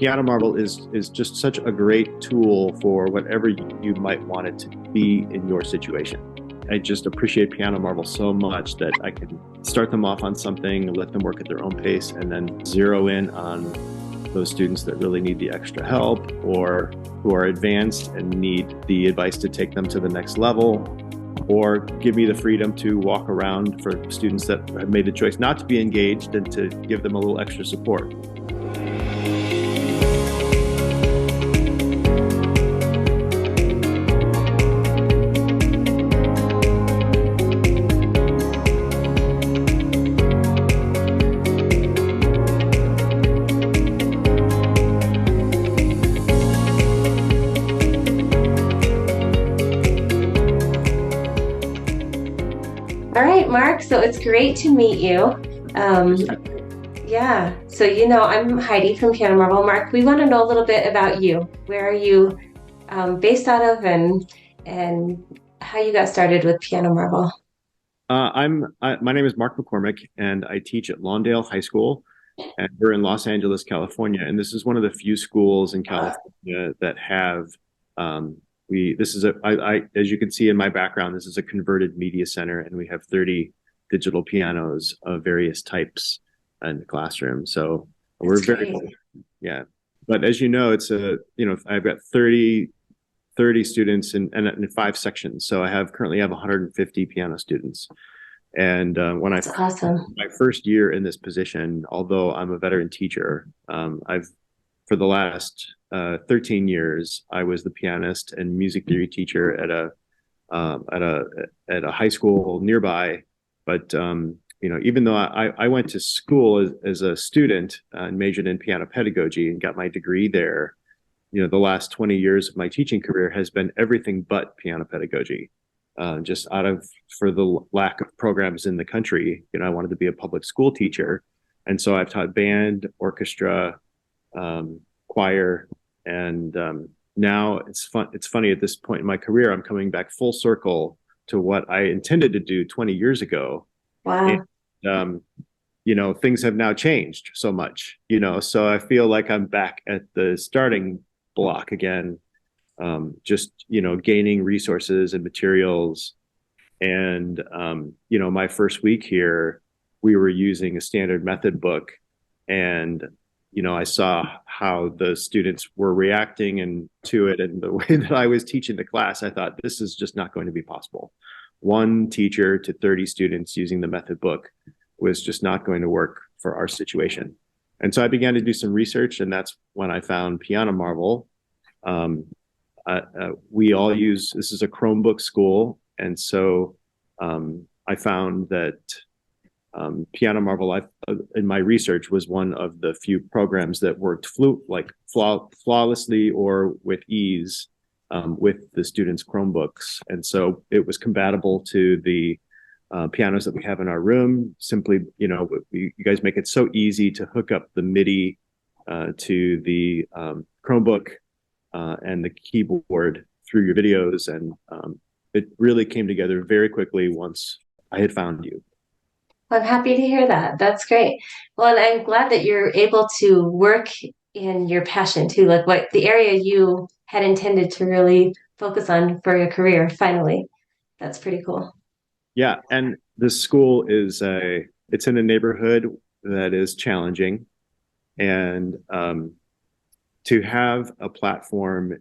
Piano Marble is just such a great tool for whatever you might want it to be in your situation. I just appreciate Piano Marble so much that I can start them off on something, let them work at their own pace, and then zero in on those students that really need the extra help or who are advanced and need the advice to take them to the next level, or give me the freedom to walk around for students that have made the choice not to be engaged and to give them a little extra support. All right, Mark. So it's great to meet you. Um, yeah. So I'm Heidi from Piano Marble. Mark, we want to know a little bit about you. Where are you based out of, and how you got started with Piano Marble? My name is Mark McCormick, and I teach at Lawndale High School, and we're in Los Angeles, California. And this is one of the few schools in California that have this is as you can see in my background, this is a converted media center, and we have 30 digital pianos of various types in the classroom. So we're That's very, great. yeah. But as you know, I've got 30 students in five sections. So currently have 150 piano students. And when I That's awesome. my first year in this position, although I'm a veteran teacher, I've for the last 13 years, I was the pianist and music theory teacher at a high school nearby. But even though I went to school as a student and majored in piano pedagogy and got my degree there, the last 20 years of my teaching career has been everything but piano pedagogy. Just for the lack of programs in the country, I wanted to be a public school teacher. And so I've taught band, orchestra, choir, and now it's fun. It's funny at this point in my career, I'm coming back full circle to what I intended to do 20 years ago. And, Wow. things have now changed so much, so I feel like I'm back at the starting block again, just, gaining resources and materials. And, my first week here, we were using a standard method book, and I saw how the students were reacting and to it, and the way that I was teaching the class. I thought this is just not going to be possible. One teacher to 30 students using the method book was just not going to work for our situation. And so I began to do some research, and that's when I found Piano Marble. Um, we all use this is a Chromebook school, and so I found that Piano Marble, in my research, was one of the few programs that worked flawlessly or with ease with the students' Chromebooks. And so it was compatible to the pianos that we have in our room. Simply, you guys make it so easy to hook up the MIDI to the Chromebook and the keyboard through your videos. And it really came together very quickly once I had found you. Well, I'm happy to hear that. That's great. Well, and I'm glad that you're able to work in your passion too, like what the area you had intended to really focus on for your career, finally. That's pretty cool. Yeah, and this school it's in a neighborhood that is challenging, and to have a platform,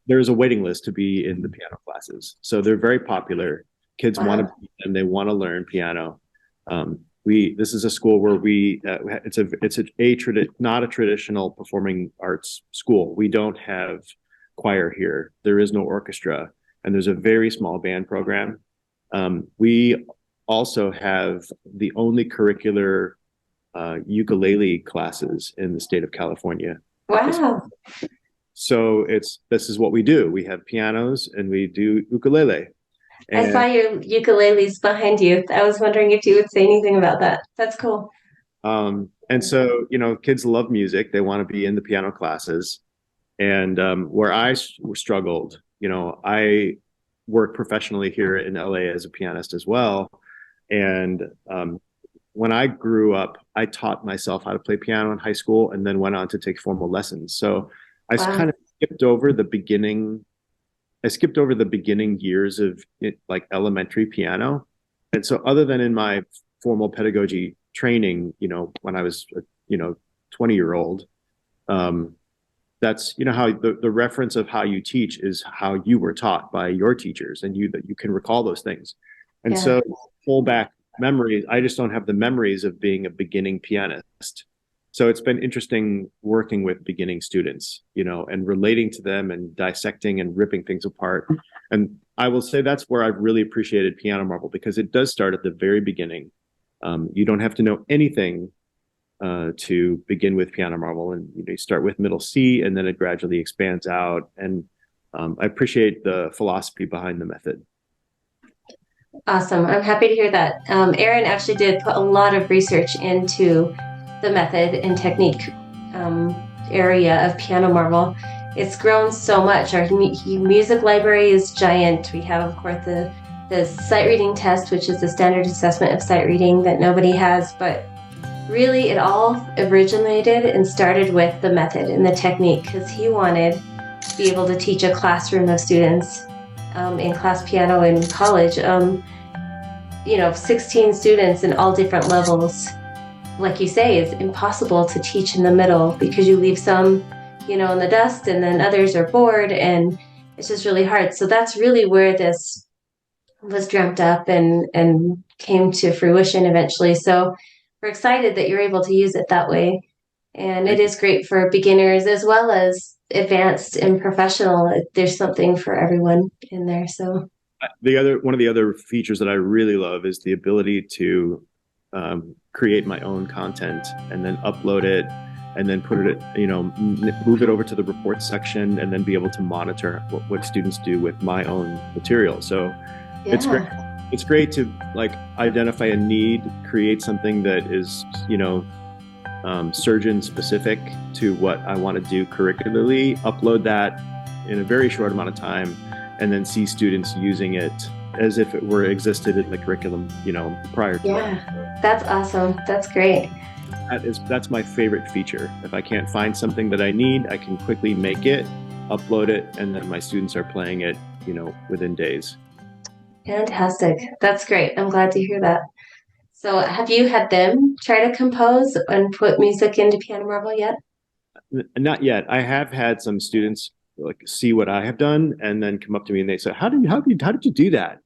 there's a waiting list to be in the piano classes, so they're very popular. Kids want to Wow. be, and they want to learn piano. This is a school where not a traditional performing arts school. We don't have choir here. There is no orchestra, and there's a very small band program. We also have the only curricular ukulele classes in the state of California at this. Wow. So this is what we do. We have pianos and we do ukulele. I saw And your ukuleles behind you. I was wondering if you would say anything about that. That's cool. so kids love music. They want to be in the piano classes. And where struggled, I work professionally here in LA as a pianist as well. And when I grew up, I taught myself how to play piano in high school and then went on to take formal lessons. So I kind Wow. of skipped over the beginning. I skipped over the beginning years of it, like elementary piano. And so other than in my formal pedagogy training, when I was, 20-year-old, um, that's, how the reference of how you teach is how you were taught by your teachers and that you can recall those things. And Yeah. so pull back memories. I just don't have the memories of being a beginning pianist. So it's been interesting working with beginning students, and relating to them and dissecting and ripping things apart. And I will say that's where I've really appreciated Piano Marvel because it does start at the very beginning. You don't have to know anything to begin with Piano Marvel, and you start with middle C, and then it gradually expands out. And I appreciate the philosophy behind the method. Awesome. I'm happy to hear that. Erin actually did put a lot of research into the method and technique um, area of Piano Marvel. It's grown so much. Our music library is giant. We have, of course, the sight reading test, which is the standard assessment of sight reading that nobody has. But really, it all originated and started with the method and the technique because he wanted to be able to teach a classroom of students in class piano in college. 16 students in all different levels. Like you say, it's impossible to teach in the middle because you leave some, in the dust and then others are bored and it's just really hard. So that's really where this was dreamt up and came to fruition eventually. So we're excited that you're able to use it that way. And it Thank you. is great for beginners as well as advanced and professional. There's something for everyone in there. So One of the other features that I really love is the ability to create my own content and then upload it and then put it, move it over to the reports section and then be able to monitor what students do with my own material. So it's great. yeah. It's great to like identify a need, create something that is, surgeon specific to what I want to do curricularly, upload that in a very short amount of time, and then see students using it as if it were existed in the curriculum, prior to that. Yeah, that's awesome. That's great. That's my favorite feature. If I can't find something that I need, I can quickly make it, upload it, and then my students are playing it, within days. Fantastic. That's great. I'm glad to hear that. So, have you had them try to compose and put music into Piano Marvel yet? Not yet. I have had some students like see what I have done and then come up to me and they say, how did you do that?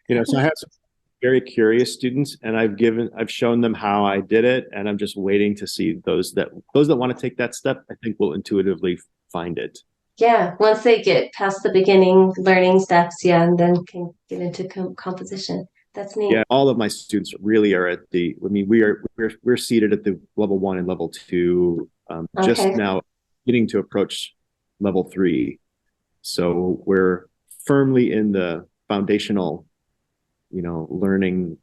So I have some very curious students and I've shown them how I did it, and I'm just waiting to see those that want to take that step, I think will intuitively find it. Yeah, once they get past the beginning learning steps, yeah, and then can get into composition. That's Yeah, neat. all of my students really are I mean, we're seated at the level 1 and level 2, just Okay. now getting to approach level 3. So we're firmly in the foundational, learning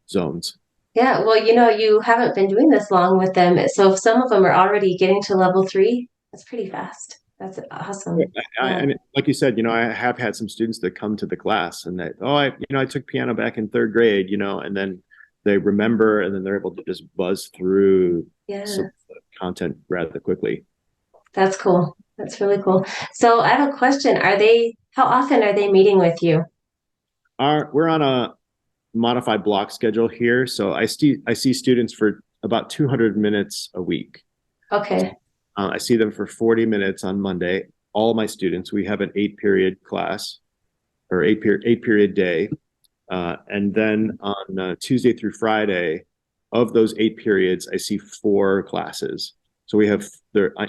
zones. Yeah, well, you haven't been doing this long with them. So if some of them are already getting to level three, that's pretty fast. That's Yeah, awesome. Yeah. and like you said, I have had some students that come to the class and that, oh, I took piano back in third grade, and then they remember and then they're able to just buzz through Yeah. some content rather quickly. That's cool. That's really cool. So I have a question. How often are they meeting with you? We're on a modified block schedule here, so I see students for about 200 minutes a week. Okay. I see them for 40 minutes on Monday. All my students, we have an 8-period class or 8-period day. And then on Tuesday through Friday, of those 8 periods, I see 4 classes. So we have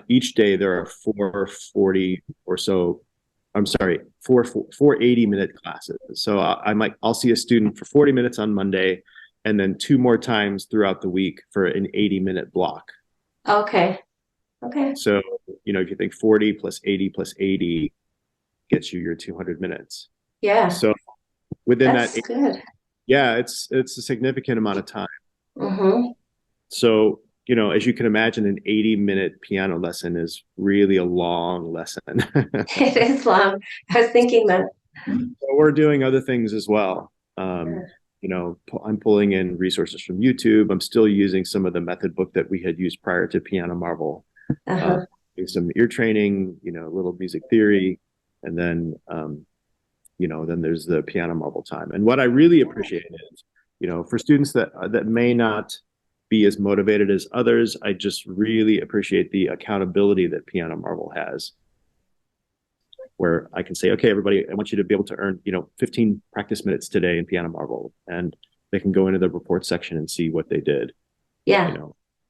each day there are 440 or so. I'm sorry, four 80-minute classes. So I'll see a student for 40 minutes on Monday, and then 2 more times throughout the week for an 80-minute block. Okay. Okay. So, if you think 40 plus 80 plus 80 gets you your 200 minutes. Yeah. So within That's that, good. yeah, it's a significant amount of time. Mm-hmm. So, as you can imagine, an 80-minute piano lesson is really a long lesson. It is long. I was thinking that. So we're doing other things as well. I'm pulling in resources from YouTube. I'm still using some of the method book that we had used prior to Piano Marvel. Uh-huh. Some ear training, a little music theory, and then then there's the Piano Marvel time. And what I really appreciate is, for students that may not be as motivated as others, I just really appreciate the accountability that Piano Marvel has, where I can say, okay, everybody, I want you to be able to earn, 15 practice minutes today in Piano Marvel, and they can go into the report section and see what they did, Yeah.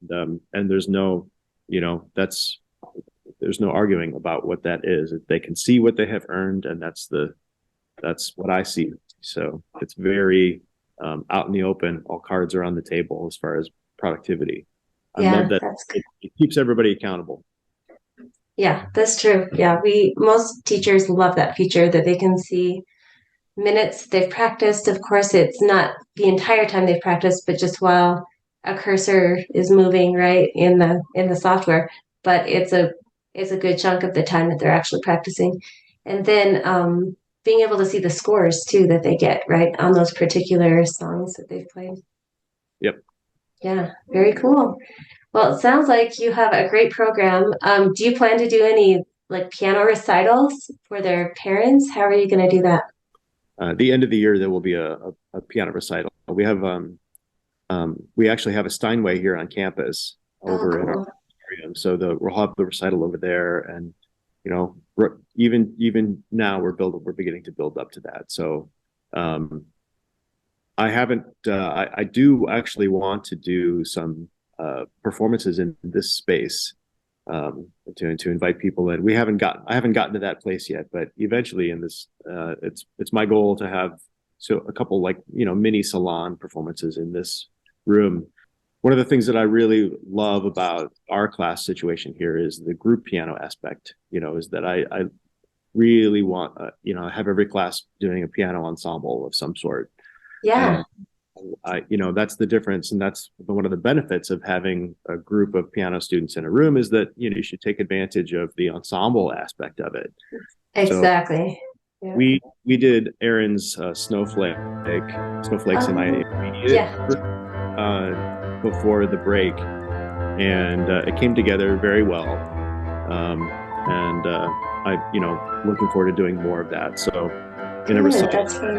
and there's no, there's no arguing about what that is. They can see what they have earned, and that's what I see. So it's very out in the open. All cards are on the table as far as productivity. I Yeah, love that. that's It keeps everybody accountable. yeah, that's true. Yeah, most teachers love that feature that they can see minutes they've practiced. Of course, it's not the entire time they've practiced, but just while a cursor is moving right in the software. But it's a good chunk of the time that they're actually practicing. And then being able to see the scores too that they get right on those particular songs that they've played. Yep. Yeah, very cool. Well, it sounds like you have a great program. Do you plan to do any like piano recitals for their parents? How are you going to do that? The end of the year, there will be a piano recital. We actually have a Steinway here on campus Oh, over in our cool. area. So we'll have the recital over there, and even now we're beginning to build up to that. So I haven't. I do actually want to do some performances in this space, to invite people in. I haven't gotten to that place yet, but eventually in this, it's my goal to have a couple, like, mini salon performances in this room. One of the things that I really love about our class situation here is the group piano aspect. Is that I really want, have every class doing a piano ensemble of some sort. Yeah. And that's the difference. And that's one of the benefits of having a group of piano students in a room, is that, you should take advantage of the ensemble aspect of it. So Exactly. Yeah. we did Aaron's Snowflakes in my immediate Yeah. group, before the break. And it came together very well. And looking forward to doing more of that. So in a Good. recital, That's fun.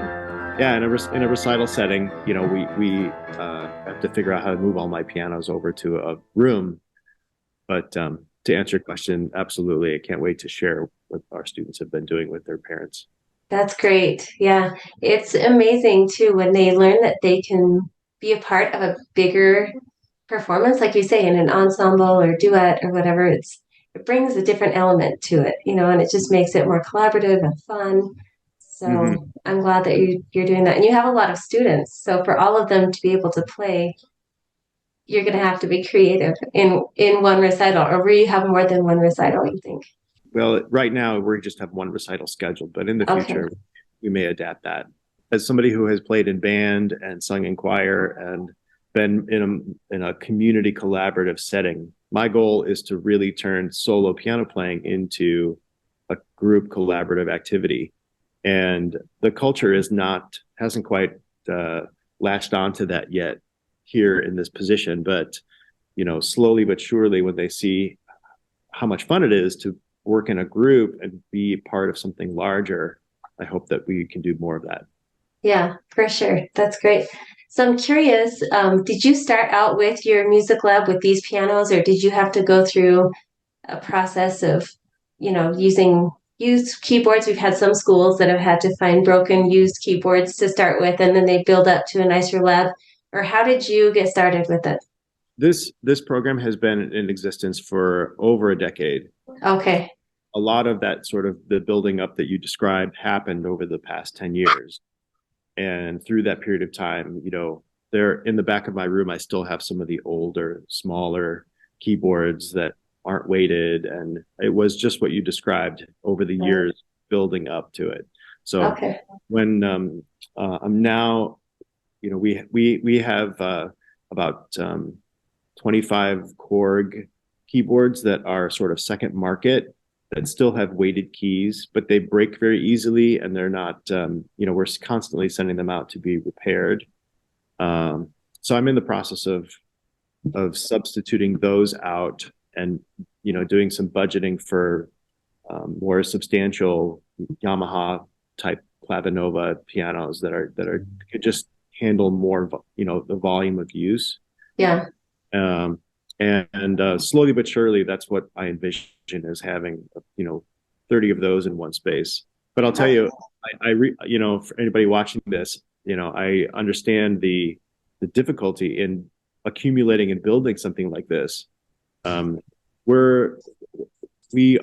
yeah, in a recital setting, we have to figure out how to move all my pianos over to a room. But to answer your question, absolutely, I can't wait to share what our students have been doing with their parents. That's great. Yeah. It's amazing too when they learn that they can be a part of a bigger performance, like you say, in an ensemble or duet or whatever. It brings a different element to it, and it just makes it more collaborative and fun. Hmm. So I'm glad that you're doing that. And you have a lot of students. So for all of them to be able to play, you're going to have to be creative in one recital, or will you have more than one recital, you think? Well, right now we just have one recital scheduled, but in the Okay. future we may adapt that. As somebody who has played in band and sung in choir and been in a community collaborative setting, my goal is to really turn solo piano playing into a group collaborative activity. And the culture hasn't quite latched onto that yet here in this position. But slowly but surely, when they see how much fun it is to work in a group and be part of something larger, I hope that we can do more of that. Yeah, for sure. That's great. So I'm curious, did you start out with your music lab with these pianos, or did you have to go through a process of, using used keyboards? We've had some schools that have had to find broken used keyboards to start with, and then they build up to a nicer lab. Or how did you get started with it? This program has been in existence for over a decade. Okay. A lot of that sort of the building up that you described happened over the past 10 years. And through that period of time, there in the back of my room, I still have some of the older, smaller keyboards that aren't weighted. And it was just what you described over the Right. years building up to it. So Okay. when I'm now, we have about 25 Korg keyboards that are sort of second market, that still have weighted keys, but they break very easily, and they're not, we're constantly sending them out to be repaired. So I'm in the process of substituting those out and, doing some budgeting for more substantial Yamaha type Clavinova pianos that could just handle more, the volume of use. Yeah. And slowly but surely, that's what I envision as having, 30 of those in one space. But I'll tell you, for anybody watching this, I understand the difficulty in accumulating and building something like this. We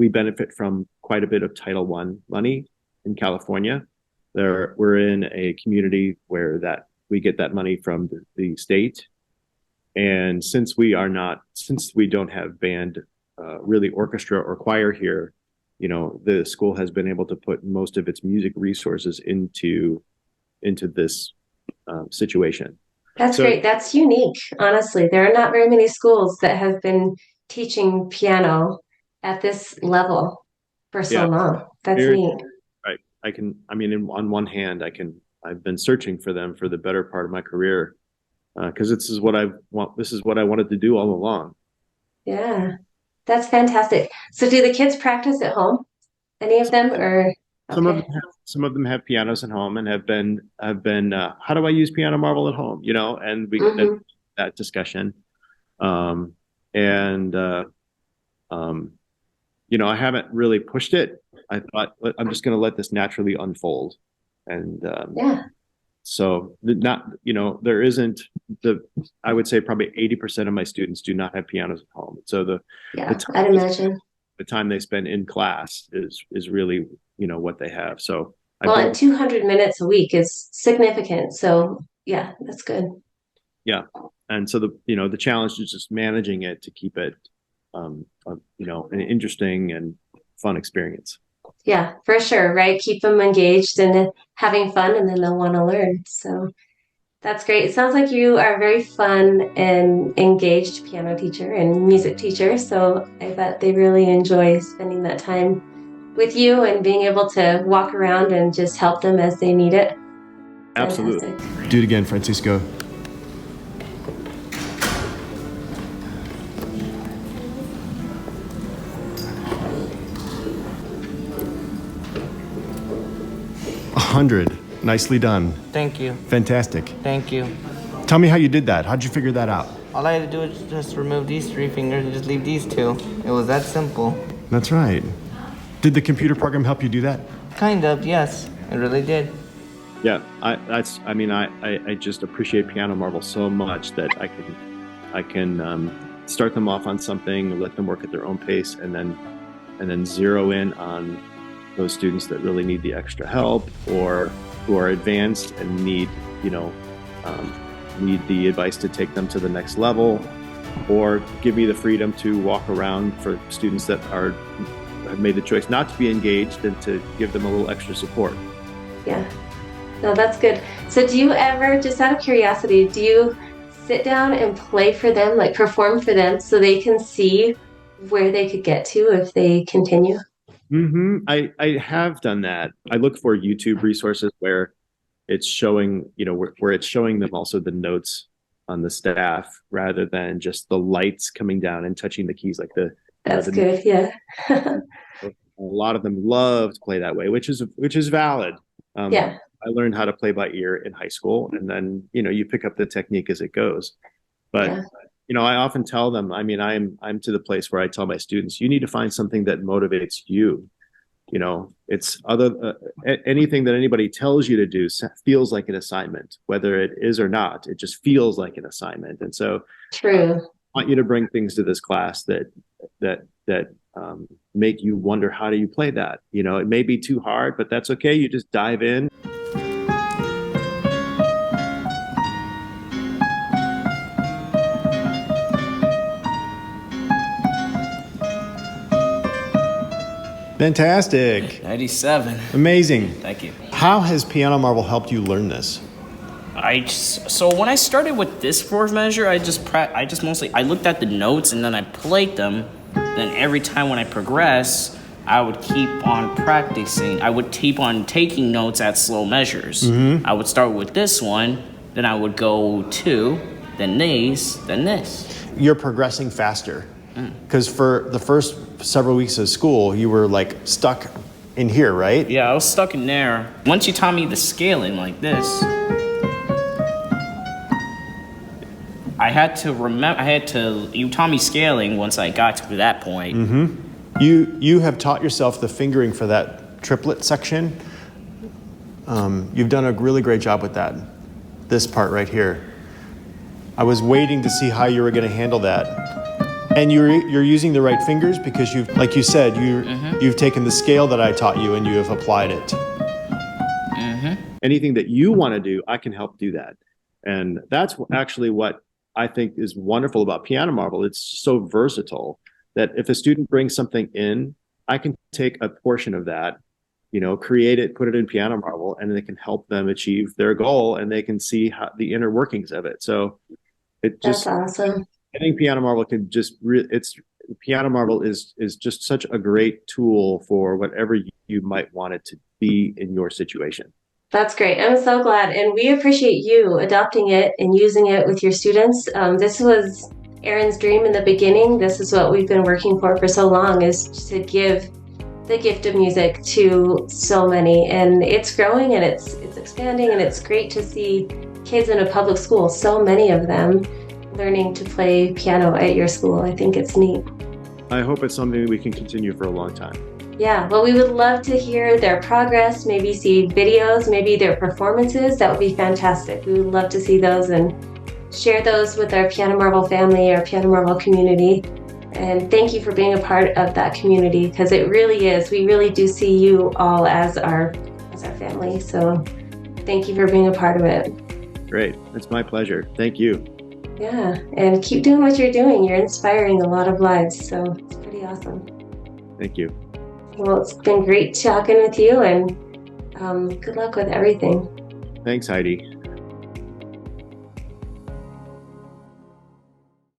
benefit from quite a bit of Title I money in California. We're in a community where we get that money from the state. And since we don't have band, really orchestra or choir here, the school has been able to put most of its music resources into this situation. That's great. That's unique. Honestly, there are not very many schools that have been teaching piano at this level for so long. That's neat. Right. On one hand, I've been searching for them for the better part of my career, because this is what I wanted to do all along. Yeah, that's fantastic. So do the kids practice at home? Any of them, or okay. Some of them have pianos at home and have been how do I use Piano Marvel at home? And we that discussion. I haven't really pushed it. I thought I'm just going to let this naturally unfold. And so there isn't I would say probably 80% of my students do not have pianos at home. So I'd imagine the time they spend in class is really, what they have. So and 200 minutes a week is significant. So yeah, that's good. Yeah. And so the challenge is just managing it to keep it, an interesting and fun experience. Yeah, for sure. Right. Keep them engaged and having fun, and then they'll want to learn. So that's great. It sounds like you are a very fun and engaged piano teacher and music teacher. So I bet they really enjoy spending that time with you and being able to walk around and just help them as they need it. Absolutely. Fantastic. Do it again, Francisco. $100. Nicely done. Thank you. Fantastic. Thank you. Tell me how you did that. How'd you figure that out? All I had to do was just remove these 3 fingers and just leave these 2. It was that simple. That's right. Did the computer program help you do that? Kind of, yes. It really did. Yeah, I just appreciate Piano Marvel so much that I can start them off on something, let them work at their own pace, and then zero in on those students that really need the extra help or who are advanced and need the advice to take them to the next level, or give me the freedom to walk around for students that have made the choice not to be engaged and to give them a little extra support. Yeah. No, that's good. So do you ever, just out of curiosity, do you sit down and play for them, like perform for them so they can see where they could get to if they continue? Mm-hmm. I have done that. I look for YouTube resources where it's showing, where it's showing them also the notes on the staff rather than just the lights coming down and touching the keys like That's good, yeah. A lot of them love to play that way, which is valid. Yeah. I learned how to play by ear in high school, and then you pick up the technique as it goes. But I often tell them, I'm to the place where I tell my students, you need to find something that motivates you. It's anything that anybody tells you to do feels like an assignment, whether it is or not. It just feels like an assignment, and so true. I want you to bring things to this class that make you wonder, how do you play that? It may be too hard, but that's okay. You just dive in. Fantastic. 97. Amazing. Thank you. How has Piano Marvel helped you learn this? So when I started with this fourth measure, I looked at the notes and then I played them. Then every time when I progress, I would keep on practicing. I would keep on taking notes at slow measures. Mm-hmm. I would start with this one, then I would go 2, then these, then this. You're progressing faster. Because for the first several weeks of school, you were like stuck in here, right? Yeah, I was stuck in there. Once you taught me the scaling like this, you taught me scaling once I got to that point. You have taught yourself the fingering for that triplet section. You've done a really great job with that. This part right here. I was waiting to see how you were going to handle that. And you're using the right fingers because like you said, you've taken the scale that I taught you and you have applied it. Anything that you want to do, I can help do that. And that's actually what I think is wonderful about Piano Marvel. It's so versatile that if a student brings something in, I can take a portion of that, create it, put it in Piano Marvel, and it can help them achieve their goal, and they can see the inner workings of it. So That's awesome. I think Piano Marvel can Piano Marvel is just such a great tool for whatever you might want it to be in your situation. That's great. I'm so glad. And we appreciate you adopting it and using it with your students. This was Aaron's dream in the beginning. This is what we've been working for so long, is to give the gift of music to so many. And it's growing and it's expanding, and it's great to see kids in a public school, so many of them, learning to play piano at your school. I think it's neat. I hope it's something we can continue for a long time. Yeah, well, we would love to hear their progress, maybe see videos, maybe their performances. That would be fantastic. We would love to see those and share those with our Piano Marvel family, our Piano Marvel community. And thank you for being a part of that community, because it really is. We really do see you all as our family. So thank you for being a part of it. Great. It's my pleasure. Thank you. Yeah, and keep doing what you're doing. You're inspiring a lot of lives, so it's pretty awesome. Thank you. Well, it's been great talking with you, and good luck with everything. Thanks, Heidi.